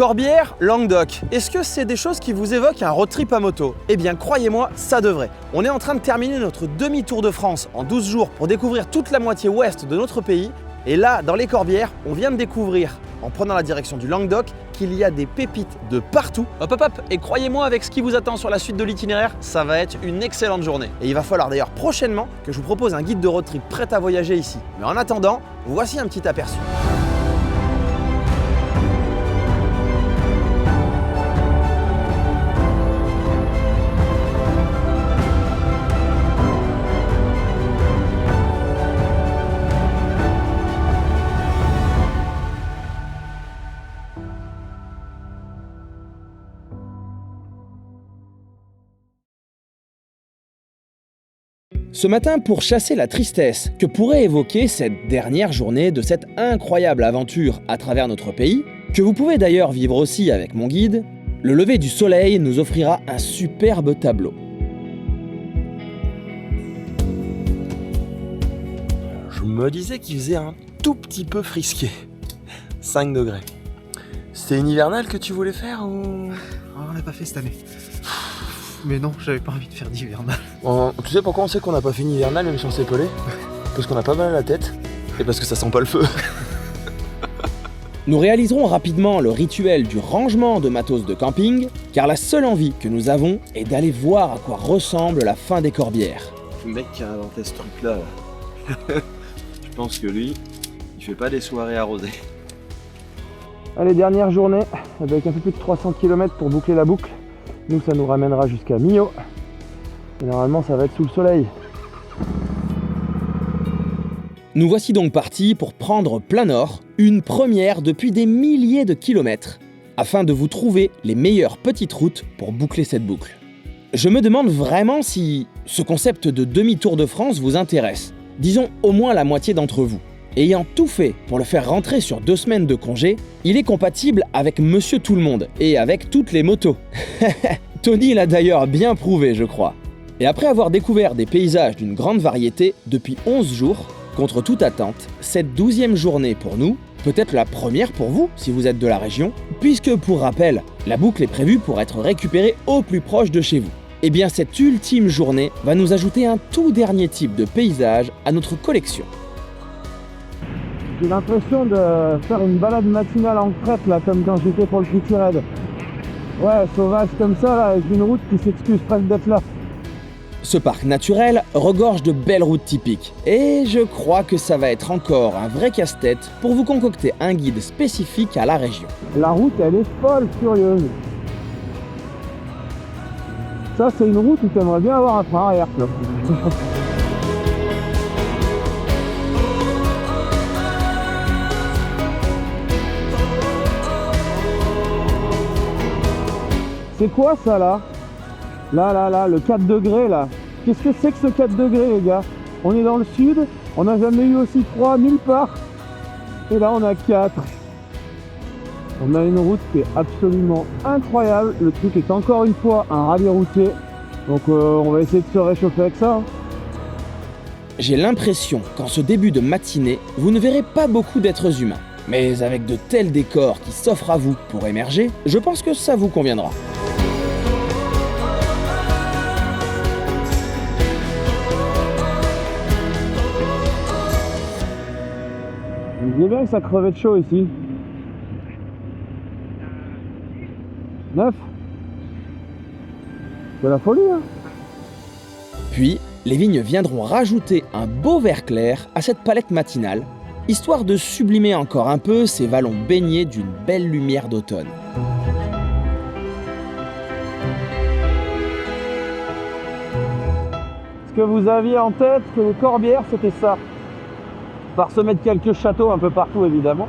Corbière, Languedoc, est-ce que c'est des choses qui vous évoquent un road trip à moto? Eh bien croyez-moi, ça devrait. On est en train de terminer notre demi-tour de France en 12 jours pour découvrir toute la moitié ouest de notre pays. Et là, dans les Corbières, on vient de découvrir, en prenant la direction du Languedoc, qu'il y a des pépites de partout. Hop hop hop, et croyez-moi, avec ce qui vous attend sur la suite de l'itinéraire, ça va être une excellente journée. Et il va falloir d'ailleurs prochainement que je vous propose un guide de road trip prêt à voyager ici. Mais en attendant, voici un petit aperçu. Ce matin, pour chasser la tristesse que pourrait évoquer cette dernière journée de cette incroyable aventure à travers notre pays, que vous pouvez d'ailleurs vivre aussi avec mon guide, le lever du soleil nous offrira un superbe tableau. Je me disais qu'il faisait un tout petit peu frisqué. 5 degrés. C'est une hivernale que tu voulais faire ou... On l'a pas fait cette année. Mais non, j'avais pas envie de faire d'hivernal. Tu sais pourquoi on sait qu'on n'a pas fait une hivernale même si on s'est pelé? Parce qu'on a pas mal à la tête et parce que ça sent pas le feu. Nous réaliserons rapidement le rituel du rangement de matos de camping, car la seule envie que nous avons est d'aller voir à quoi ressemble la fin des Corbières. Le mec qui a inventé ce truc-là, je pense que lui, il fait pas des soirées arrosées. Allez, dernière journée, avec un peu plus de 300 km pour boucler la boucle. Nous, ça nous ramènera jusqu'à Millau. Et normalement, ça va être sous le soleil. Nous voici donc partis pour prendre plein nord, une première depuis des milliers de kilomètres, afin de vous trouver les meilleures petites routes pour boucler cette boucle. Je me demande vraiment si ce concept de demi-tour de France vous intéresse. Disons au moins la moitié d'entre vous. Ayant tout fait pour le faire rentrer sur 2 semaines de congé, il est compatible avec Monsieur Tout-le-Monde et avec toutes les motos. Tony l'a d'ailleurs bien prouvé, je crois. Et après avoir découvert des paysages d'une grande variété depuis 11 jours, contre toute attente, cette 12e journée pour nous, peut-être la première pour vous si vous êtes de la région, puisque pour rappel, la boucle est prévue pour être récupérée au plus proche de chez vous. Eh bien cette ultime journée va nous ajouter un tout dernier type de paysage à notre collection. J'ai l'impression de faire une balade matinale en crête là, comme quand j'étais pour le Pretty Red. Ouais, sauvage comme ça là, avec une route qui s'excuse presque d'être là. Ce parc naturel regorge de belles routes typiques. Et je crois que ça va être encore un vrai casse-tête pour vous concocter un guide spécifique à la région. La route, elle est folle furieuse. Ça, c'est une route où tu aimerais bien avoir un frein arrière, là. C'est quoi ça là? Là, le 4 degrés là. Qu'est-ce que c'est que ce 4 degrés les gars? On est dans le sud, on n'a jamais eu aussi froid nulle part. Et là on a 4. On a une route qui est absolument incroyable. Le truc est encore une fois un rallye routier. Donc on va essayer de se réchauffer avec ça. J'ai l'impression qu'en ce début de matinée, vous ne verrez pas beaucoup d'êtres humains. Mais avec de tels décors qui s'offrent à vous pour émerger, je pense que ça vous conviendra. Je me disais bien que ça crevait de chaud ici. 9. C'est la folie, hein. Puis, les vignes viendront rajouter un beau vert clair à cette palette matinale, histoire de sublimer encore un peu ces vallons baignés d'une belle lumière d'automne. Ce que vous aviez en tête, que les Corbières, c'était ça. Parsemé de quelques châteaux un peu partout évidemment,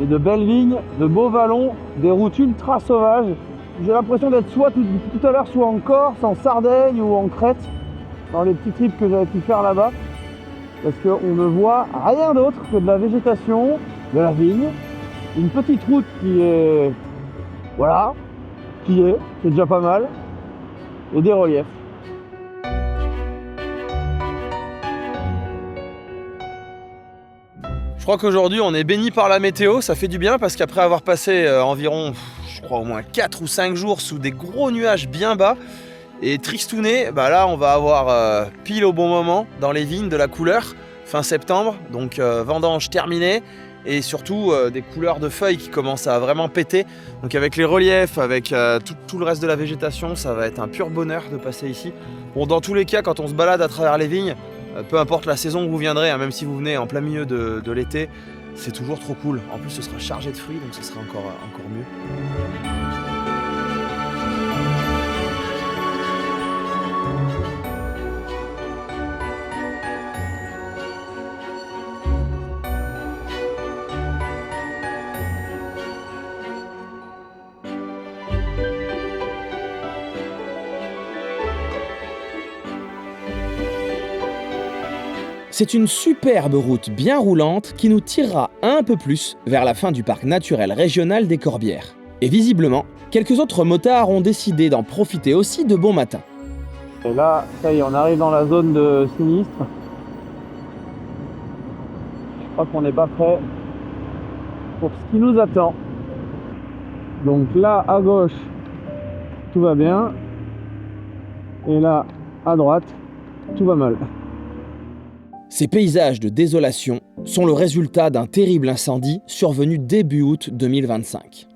et de belles vignes, de beaux vallons, des routes ultra sauvages. J'ai l'impression d'être soit tout à l'heure soit en Corse, en Sardaigne ou en Crète, dans les petits trips que j'avais pu faire là-bas, parce qu'on ne voit rien d'autre que de la végétation, de la vigne, une petite route qui est, voilà, c'est déjà pas mal, et des reliefs. Je crois qu'aujourd'hui on est béni par la météo, ça fait du bien parce qu'après avoir passé environ, je crois au moins 4 ou 5 jours sous des gros nuages bien bas et tristouné, bah là on va avoir pile au bon moment dans les vignes de la couleur, fin septembre, donc vendange terminée et surtout des couleurs de feuilles qui commencent à vraiment péter. Donc avec les reliefs, avec tout le reste de la végétation, ça va être un pur bonheur de passer ici. Bon, dans tous les cas, quand on se balade à travers les vignes, peu importe la saison où vous viendrez, hein, même si vous venez en plein milieu de l'été, c'est toujours trop cool. En plus, ce sera chargé de fruits, donc ce sera encore mieux. C'est une superbe route bien roulante qui nous tirera un peu plus vers la fin du parc naturel régional des Corbières. Et visiblement, quelques autres motards ont décidé d'en profiter aussi de bon matin. Et là, ça y est, on arrive dans la zone de sinistre. Je crois qu'on n'est pas prêt pour ce qui nous attend. Donc là, à gauche, tout va bien. Et là, à droite, tout va mal. Ces paysages de désolation sont le résultat d'un terrible incendie survenu début août 2025.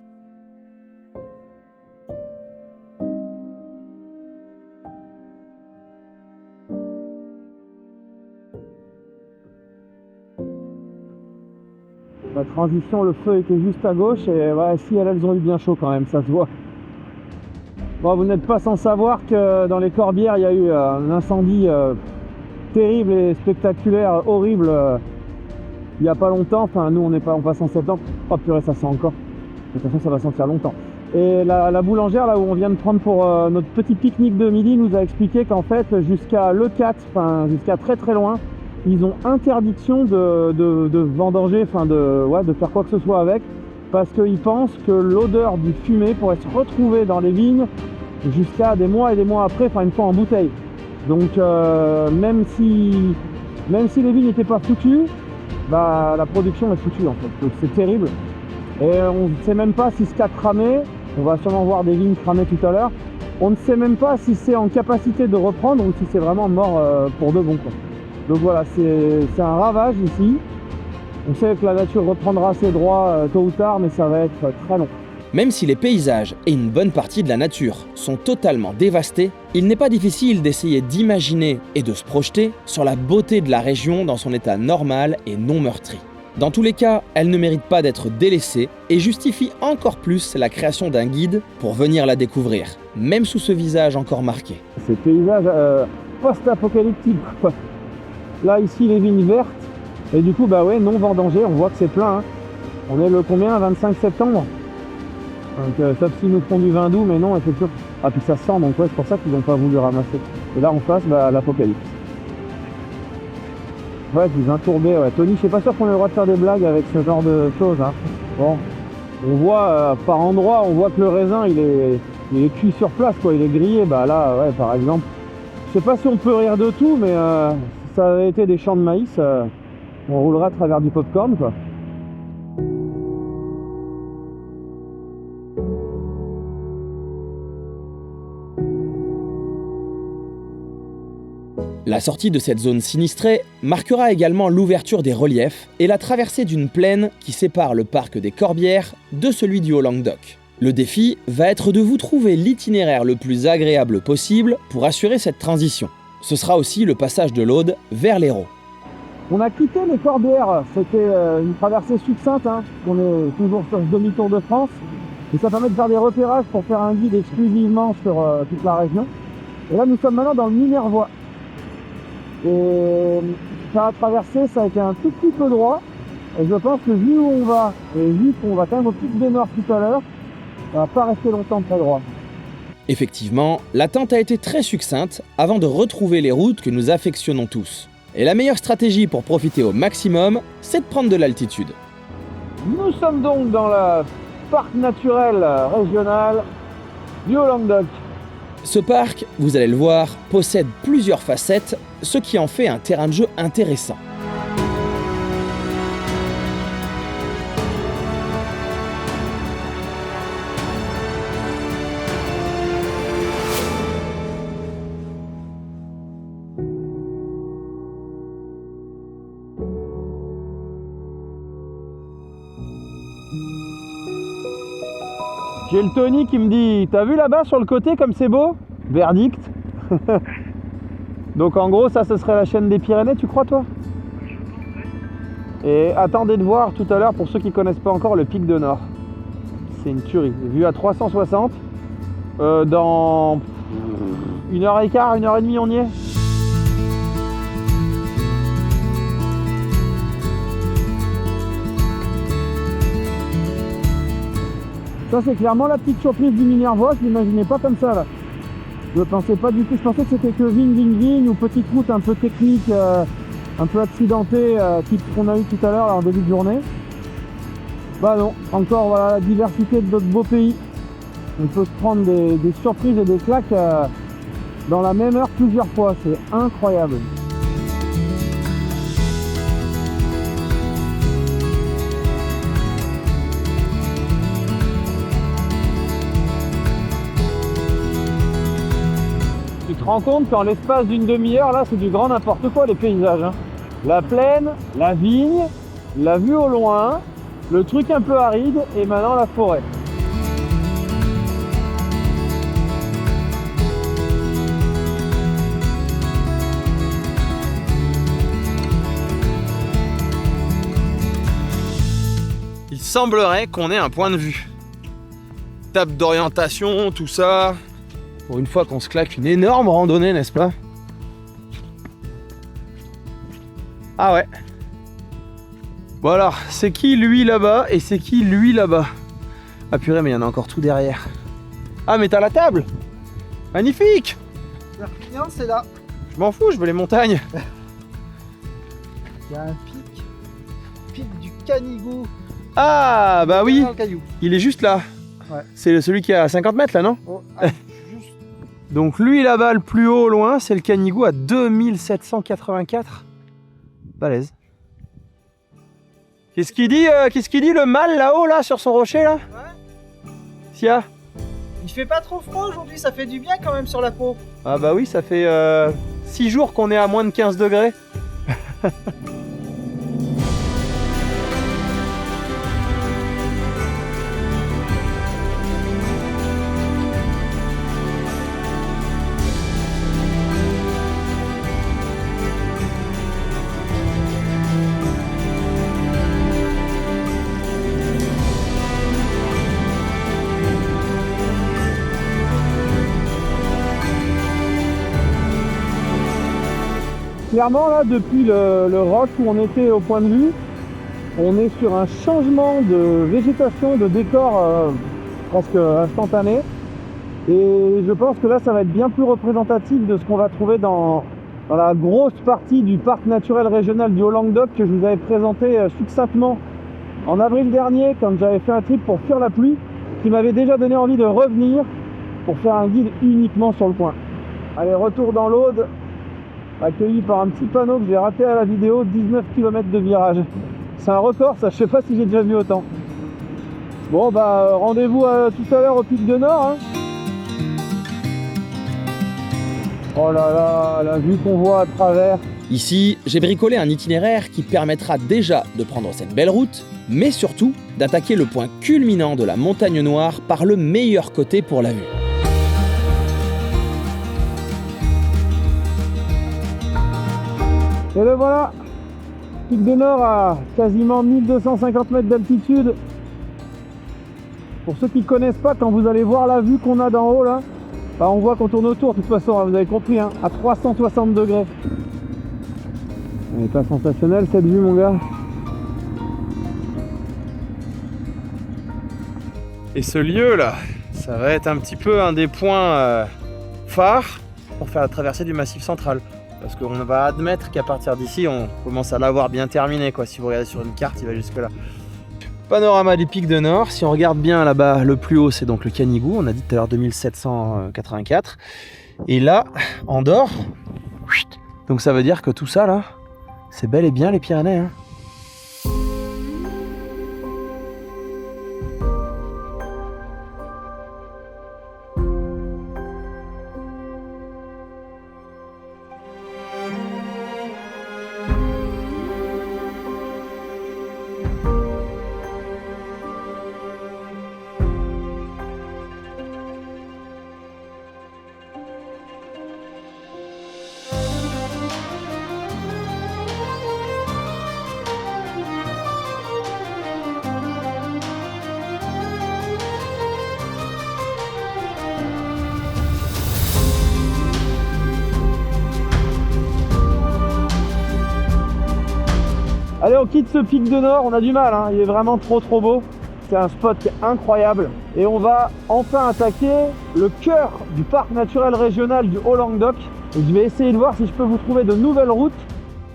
La transition, le feu était juste à gauche et ouais, si elles ont eu bien chaud quand même, ça se voit. Bon, vous n'êtes pas sans savoir que dans les Corbières, il y a eu un incendie terrible et spectaculaire, horrible, il n'y a pas longtemps. Enfin, nous on passe en septembre. Oh purée, ça sent encore. De toute façon, ça va sentir longtemps. Et la boulangère, là où on vient de prendre pour notre petit pique-nique de midi, nous a expliqué qu'en fait, jusqu'à l'E4, enfin jusqu'à très très loin, ils ont interdiction de vendanger, enfin de faire quoi que ce soit avec, parce qu'ils pensent que l'odeur du fumé pourrait se retrouver dans les vignes jusqu'à des mois et des mois après, enfin une fois en bouteille. Donc même si les vignes n'étaient pas foutues, bah la production est foutue en fait. Donc c'est terrible. Et on ne sait même pas si ce qu'a cramé, on va sûrement voir des vignes cramées tout à l'heure, on ne sait même pas si c'est en capacité de reprendre ou si c'est vraiment mort pour de bon, quoi. Donc voilà, c'est un ravage ici. On sait que la nature reprendra ses droits tôt ou tard, mais ça va être très long. Même si les paysages et une bonne partie de la nature sont totalement dévastés, il n'est pas difficile d'essayer d'imaginer et de se projeter sur la beauté de la région dans son état normal et non meurtri. Dans tous les cas, elle ne mérite pas d'être délaissée et justifie encore plus la création d'un guide pour venir la découvrir, même sous ce visage encore marqué. Ces paysages post-apocalyptiques, quoi. Là, ici, les vignes vertes, et du coup, bah ouais, non vendangées, on voit que c'est plein, hein. On est le combien, 25 septembre? Donc, sauf s'ils nous font du vin doux, mais non, c'est sûr. Ah, puis ça sent, donc ouais, c'est pour ça qu'ils n'ont pas voulu ramasser. Et là, en face, bah, l'apocalypse. Ouais, du vin tourbé, ouais. Tony, je suis pas sûr qu'on ait le droit de faire des blagues avec ce genre de choses, hein. Bon, on voit, par endroits, on voit que le raisin, il est cuit sur place, quoi, il est grillé. Bah là, ouais, par exemple, je sais pas si on peut rire de tout, mais si ça avait été des champs de maïs, on roulerait à travers du popcorn, quoi. La sortie de cette zone sinistrée marquera également l'ouverture des reliefs et la traversée d'une plaine qui sépare le parc des Corbières de celui du Haut-Languedoc. Le défi va être de vous trouver l'itinéraire le plus agréable possible pour assurer cette transition. Ce sera aussi le passage de l'Aude vers l'Hérault. On a quitté les Corbières, c'était une traversée succincte, hein. On est toujours sur ce demi-tour de France et ça permet de faire des repérages pour faire un guide exclusivement sur toute la région. Et là nous sommes maintenant dans le Minervois. Et faire la traversée, ça a été un tout petit peu droit. Et je pense que vu où on va, et vu qu'on va quand même au pic des Nord tout à l'heure, ça va pas rester longtemps très droit. Effectivement, l'attente a été très succincte avant de retrouver les routes que nous affectionnons tous. Et la meilleure stratégie pour profiter au maximum, c'est de prendre de l'altitude. Nous sommes donc dans le parc naturel régional du Haut-Languedoc. Ce parc, vous allez le voir, possède plusieurs facettes, ce qui en fait un terrain de jeu intéressant. J'ai le Tony qui me dit, t'as vu là-bas sur le côté comme c'est beau? Verdict. Donc en gros ça ce serait la chaîne des Pyrénées, tu crois toi? Et attendez de voir tout à l'heure, pour ceux qui connaissent pas encore, le pic de Nord. C'est une tuerie, vu à 360, dans 1h15, 1h30 on y est. Ça c'est clairement la petite surprise du Minervois, je l'imaginais pas comme ça là. Je pensais pas du tout, je pensais que c'était que vigne ou petite route un peu technique, un peu accidentée, type qu'on a eu tout à l'heure en début de journée. Bah non, encore voilà la diversité de notre beau pays. On peut se prendre des surprises et des claques dans la même heure plusieurs fois, c'est incroyable. Tu te rends compte qu'en l'espace d'une demi-heure, là, c'est du grand n'importe quoi les paysages. Hein. La plaine, la vigne, la vue au loin, le truc un peu aride et maintenant la forêt. Il semblerait qu'on ait un point de vue. Table d'orientation, tout ça. Pour une fois qu'on se claque une énorme randonnée, n'est-ce pas? Ah ouais. Bon alors, c'est qui lui là-bas et c'est qui lui là-bas? Ah purée, mais il y en a encore tout derrière. Ah mais t'as la table! Magnifique! Perpignan, c'est là. Je m'en fous, je veux les montagnes. Il y a un pic. Pic du Canigou. Ah bah oui, Dans le caillou. il est juste là. Ouais. C'est celui qui est à 50 mètres là, non? Oh, ah, juste. Donc lui là-bas, le plus haut au loin, c'est le Canigou à 2784. Balèze. Qu'est-ce qu'il dit le mâle là-haut là sur son rocher là? Ouais. Sia? Il fait pas trop froid aujourd'hui, ça fait du bien quand même sur la peau. Ah bah oui, ça fait 6 jours qu'on est à moins de 15 degrés. Clairement là, depuis le roc où on était au point de vue, on est sur un changement de végétation, de décor presque instantané. Et je pense que là ça va être bien plus représentatif de ce qu'on va trouver dans la grosse partie du parc naturel régional du Haut-Languedoc que je vous avais présenté succinctement en avril dernier quand j'avais fait un trip pour fuir la pluie, qui m'avait déjà donné envie de revenir pour faire un guide uniquement sur le coin. Allez, retour dans l'Aude, accueilli par un petit panneau que j'ai raté à la vidéo, 19 km de virage. C'est un record ça, je sais pas si j'ai déjà vu autant. Bon bah rendez-vous tout à l'heure au pic de Nord. Hein. Oh là là, la vue qu'on voit à travers. Ici, j'ai bricolé un itinéraire qui permettra déjà de prendre cette belle route, mais surtout d'attaquer le point culminant de la Montagne Noire par le meilleur côté pour la vue. Et le voilà, pic de Nord à quasiment 1250 mètres d'altitude. Pour ceux qui ne connaissent pas, quand vous allez voir la vue qu'on a d'en haut là, bah on voit qu'on tourne autour de toute façon, hein, vous avez compris, hein, à 360 degrés. Elle n'est pas sensationnelle cette vue mon gars. Et ce lieu là, ça va être un petit peu un des points phares pour faire la traversée du Massif central. Parce qu'on va admettre qu'à partir d'ici, on commence à l'avoir bien terminé, quoi. Si vous regardez sur une carte, il va jusque là. Panorama du pic de Nord. Si on regarde bien là-bas, le plus haut, c'est donc le Canigou. On a dit tout à l'heure 2784. Et là, en dehors, donc ça veut dire que tout ça là, c'est bel et bien les Pyrénées. Hein. Allez, on quitte ce pic de nord, on a du mal, hein. Il est vraiment trop beau. C'est un spot qui est incroyable. Et on va enfin attaquer le cœur du parc naturel régional du Haut-Languedoc. Et je vais essayer de voir si je peux vous trouver de nouvelles routes.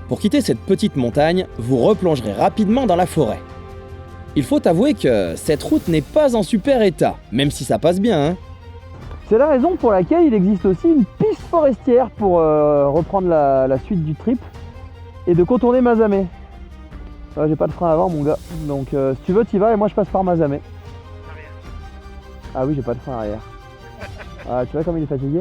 Pour quitter cette petite montagne, vous replongerez rapidement dans la forêt. Il faut avouer que cette route n'est pas en super état, même si ça passe bien, hein. C'est la raison pour laquelle il existe aussi une piste forestière pour reprendre la suite du trip et de contourner Mazamet. J'ai pas de frein avant, mon gars, donc si tu veux t'y vas et moi je passe par Mazamet. Ah oui, j'ai pas de frein arrière. Ah, tu vois comme il est fatigué.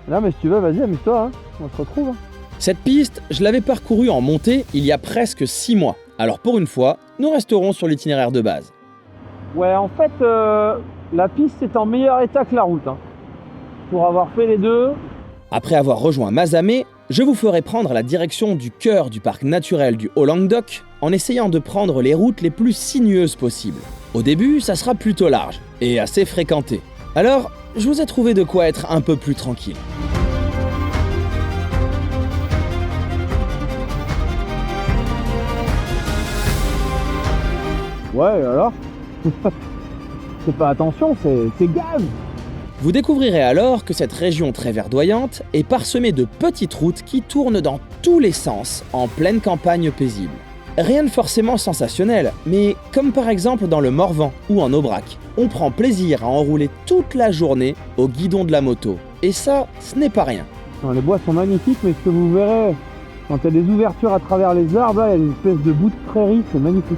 Non mais si tu veux, vas-y, amuse-toi, hein. On se retrouve. Cette piste, je l'avais parcourue en montée il y a presque 6 mois. Alors pour une fois, nous resterons sur l'itinéraire de base. Ouais, en fait, la piste est en meilleur état que la route, hein. Pour avoir fait les deux. Après avoir rejoint Mazamet, je vous ferai prendre la direction du cœur du parc naturel du Haut-Languedoc en essayant de prendre les routes les plus sinueuses possibles. Au début, ça sera plutôt large et assez fréquenté. Alors, je vous ai trouvé de quoi être un peu plus tranquille. Ouais, alors c'est pas attention, c'est gaz. Vous découvrirez alors que cette région très verdoyante est parsemée de petites routes qui tournent dans tous les sens en pleine campagne paisible. Rien de forcément sensationnel, mais comme par exemple dans le Morvan ou en Aubrac, on prend plaisir à enrouler toute la journée au guidon de la moto. Et ça, ce n'est pas rien. Non, les bois sont magnifiques, mais ce que vous verrez, quand il y a des ouvertures à travers les arbres, là, il y a une espèce de bout de prairie, c'est magnifique.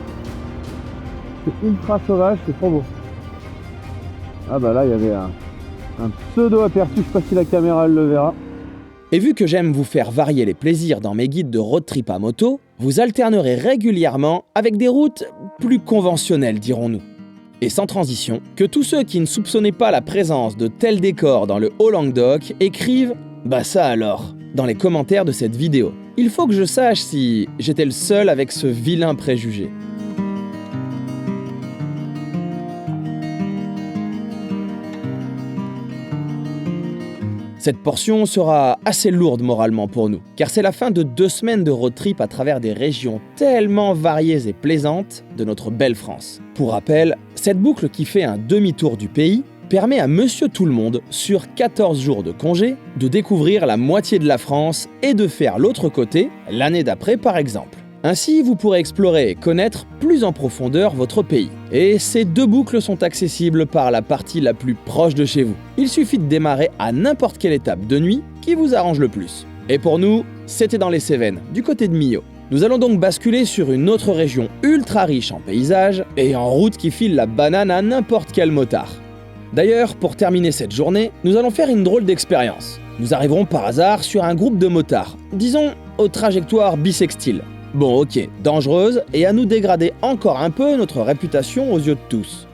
C'est ultra sauvage, c'est trop beau. Ah bah là, il y avait un pseudo aperçu, je sais pas si la caméra elle le verra. Et vu que j'aime vous faire varier les plaisirs dans mes guides de road trip à moto, vous alternerez régulièrement avec des routes plus conventionnelles, dirons-nous. Et sans transition, que tous ceux qui ne soupçonnaient pas la présence de tels décors dans le Haut-Languedoc écrivent « Bah ça alors !» dans les commentaires de cette vidéo. Il faut que je sache si j'étais le seul avec ce vilain préjugé. Cette portion sera assez lourde moralement pour nous, car c'est la fin de 2 semaines de road trip à travers des régions tellement variées et plaisantes de notre belle France. Pour rappel, cette boucle qui fait un demi-tour du pays permet à Monsieur Tout-le-Monde, sur 14 jours de congé, de découvrir la moitié de la France et de faire l'autre côté l'année d'après par exemple. Ainsi, vous pourrez explorer et connaître plus en profondeur votre pays. Et ces 2 boucles sont accessibles par la partie la plus proche de chez vous. Il suffit de démarrer à n'importe quelle étape de nuit qui vous arrange le plus. Et pour nous, c'était dans les Cévennes, du côté de Millau. Nous allons donc basculer sur une autre région ultra riche en paysages et en route qui file la banane à n'importe quel motard. D'ailleurs, pour terminer cette journée, nous allons faire une drôle d'expérience. Nous arriverons par hasard sur un groupe de motards, disons aux trajectoires bissextiles. Bon ok, dangereuse et à nous dégrader encore un peu notre réputation aux yeux de tous.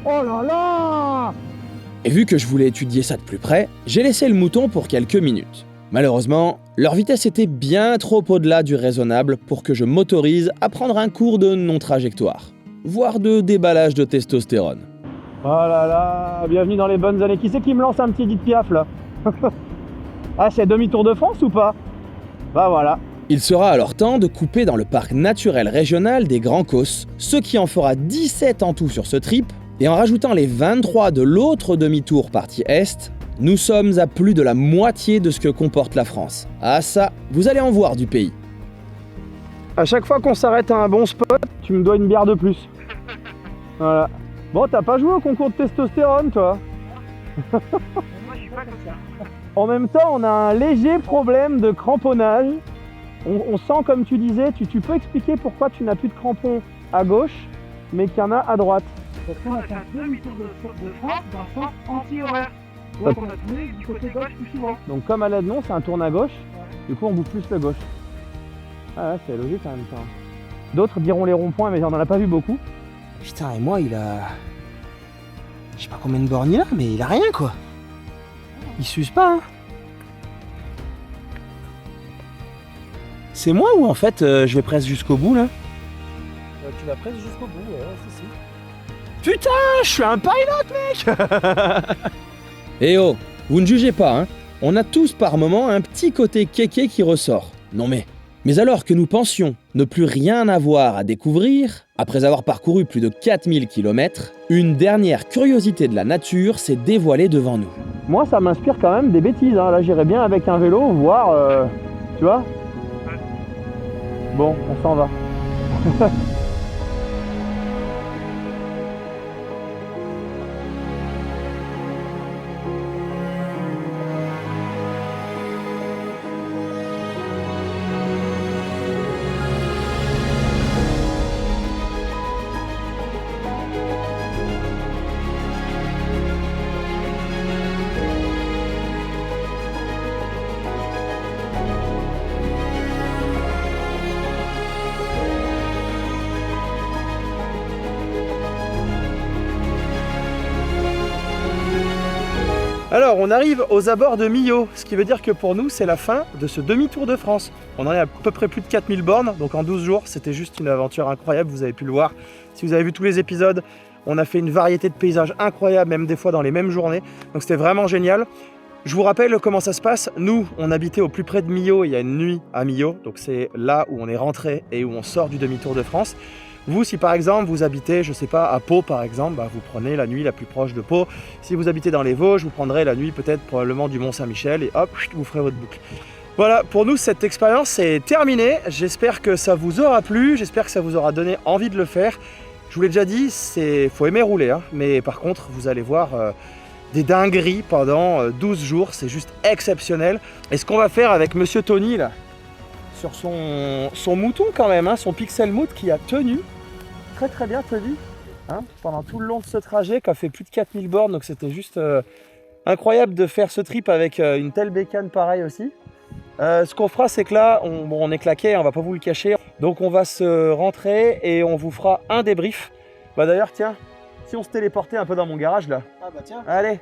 Oh là là! Et vu que je voulais étudier ça de plus près, j'ai laissé le mouton pour quelques minutes. Malheureusement, leur vitesse était bien trop au-delà du raisonnable pour que je m'autorise à prendre un cours de non-trajectoire, voire de déballage de testostérone. Oh là là, bienvenue dans les bonnes années. Qui c'est qui me lance un petit Edith Piaf là? Ah, c'est demi-tour de France ou pas? Bah voilà. Il sera alors temps de couper dans le parc naturel régional des Grands Causses, ce qui en fera 17 en tout sur ce trip, et en rajoutant les 23 de l'autre demi-tour partie est, nous sommes à plus de la moitié de ce que comporte la France. Ah ça, vous allez en voir du pays. À chaque fois qu'on s'arrête à un bon spot, tu me dois une bière de plus. Voilà. Bon, t'as pas joué au concours de testostérone, toi? Moi, je suis pas comme ça. En même temps, on a un léger problème de cramponnage. On sent, comme tu disais, tu peux expliquer pourquoi tu n'as plus de crampons à gauche, mais qu'il y en a à droite. Parce qu'on a fait un demi-tour de France dans le sens anti-horaire. Donc on a tourné du côté gauche plus souvent. Donc comme à l'aide-non, c'est un tourne à gauche, du coup on bouffe plus le gauche. Ah ouais, c'est logique en même temps. D'autres diront les ronds-points, mais on en a pas vu beaucoup. Putain, et moi, il a... Je sais pas combien de bornes il a, mais il a rien, quoi. Il s'use pas, hein. C'est moi ou en fait, je vais presque jusqu'au bout, là? Tu vas presque jusqu'au bout, ouais, si. Putain, je suis un pilot, mec. Eh oh, vous ne jugez pas, hein. On a tous par moments un petit côté kéké qui ressort. Non mais, Mais alors que nous pensions ne plus rien avoir à découvrir, après avoir parcouru plus de 4000 km, une dernière curiosité de la nature s'est dévoilée devant nous. Moi, ça m'inspire quand même des bêtises. Hein. Là, j'irais bien avec un vélo voir, tu vois. Bon, on s'en va. Alors, on arrive aux abords de Millau, ce qui veut dire que pour nous, c'est la fin de ce demi-tour de France. On en est à peu près plus de 4000 bornes, donc en 12 jours, c'était juste une aventure incroyable, vous avez pu le voir. Si vous avez vu tous les épisodes, on a fait une variété de paysages incroyables, même des fois dans les mêmes journées, donc c'était vraiment génial. Je vous rappelle comment ça se passe. Nous, on habitait au plus près de Millau, il y a une nuit à Millau, donc c'est là où on est rentré et où on sort du demi-tour de France. Vous, si par exemple vous habitez, je sais pas, à Pau par exemple, bah, vous prenez la nuit la plus proche de Pau. Si vous habitez dans les Vosges, vous prendrez la nuit peut-être probablement du Mont-Saint-Michel et hop, vous ferez votre boucle. Voilà, pour nous cette expérience est terminée. J'espère que ça vous aura plu, j'espère que ça vous aura donné envie de le faire. Je vous l'ai déjà dit, faut aimer rouler, hein, mais par contre vous allez voir des dingueries pendant 12 jours, c'est juste exceptionnel. Et ce qu'on va faire avec Monsieur Tony là, sur son mouton quand même, hein, son Pixel Mout qui a tenu, très bien tenu, hein, pendant tout le long de ce trajet, qui a fait plus de 4000 bornes, donc c'était juste incroyable de faire ce trip avec une telle bécane pareille aussi. Ce qu'on fera, c'est que là, on est claqué, on va pas vous le cacher, donc on va se rentrer et on vous fera un débrief. Bah d'ailleurs, tiens, si on se téléportait un peu dans mon garage là. Ah bah tiens. Allez,